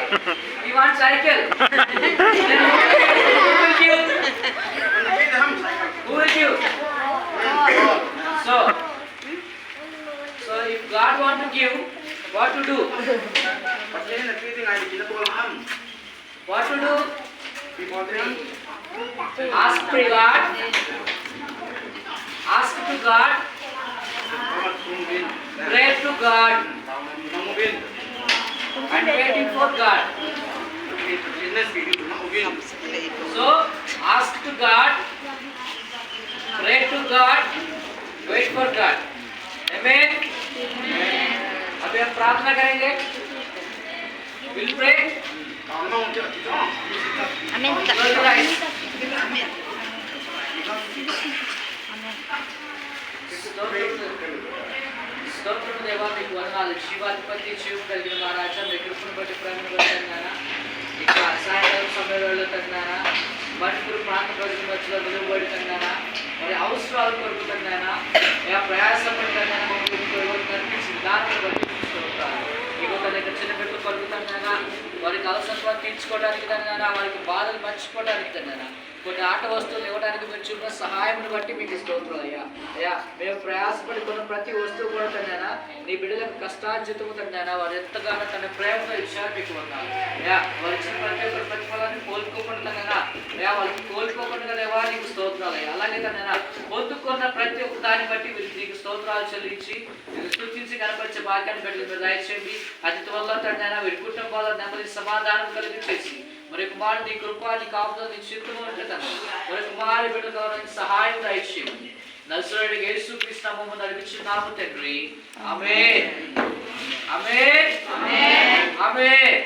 We want cycle. Who will give? So if God want to give, what to do? What to do? Ask to God. Ask to God. Pray to God. And waiting for God. So ask to God. Pray to God. Wait for God. Amen. अभी हम प्रार्थना करेंगे. Will pray. Amen. స్తోత్రము దేవా మీకు వందనాలు. జీవాధిపతి జీవం కలిగిన మా రాజా మీ కృపను బట్టి ప్రేమను బట్టి తగినారా ఇంకా సాయంకాలం సమయంలో తగినారా మనుషులు ప్రాంత ప్రజల మధ్యలో నిలువబడి తగినారా మరి అవసరాలు కొరకు తగినారా ప్రయాసపడి తగినారా కనిపించిన విధానం బట్టి చూసుకుంటారు. ఇక తన యొక్క చిన్న బిడ్డలు కొరకు తగినారా వారికి అవసరం తీర్చుకోవడానికి తగినారా వారికి బాధలు మర్చిపోవడానికి తగినారా కొన్ని ఆట వస్తువులు ఇవ్వడానికి మీరు చూపిన సహాయం బట్టి మీకు స్తోత్రం అయ్యా. అయ్యా మేము ప్రయాసపడి కొన్న ప్రతి వస్తువు కూడా తన్నానా నీ బిడ్డలకు కష్టార్జితము తన్నానా వారు ఎంతగానో తన ప్రేమతో ఇచ్చారు మీకు ఉన్నారు. అయ్యా వారు ఇచ్చిన ప్రతి ఒక్కరి ప్రతిఫలాన్ని కోల్పోకుండా తన్నానా అయ్యా వాళ్ళకి కోల్పోకుండా లేవా నీకు స్తోత్రాలు అయ్యా. అలాగే తన్నానా పొందుకున్న ప్రతి ఒక్క దాన్ని బట్టి నీకు స్తోత్రాలు చెల్లించి నీకు స్తుతించి కనపరిచే భాగ్యాన్ని బట్టి మీరు దయచేయండి. అతిథి వల్ల తన్నానా వీరి కుటుంబాల్లో నెమ్మది సమాధానం కలిగి చేసి మరి కుమారు నీ కృప నీ కాపుదల నీ చిత్తము ఉంటుందన్న మరి కుమారి బిడ్డలు కావాలని సహాయం దయచేయండి. నజరేయుడైన యేసుక్రీస్తు నామమున నడిపించున్నాము తండ్రి. ఆమేన్. ఆమేన్. ఆమేన్. ఆమేన్.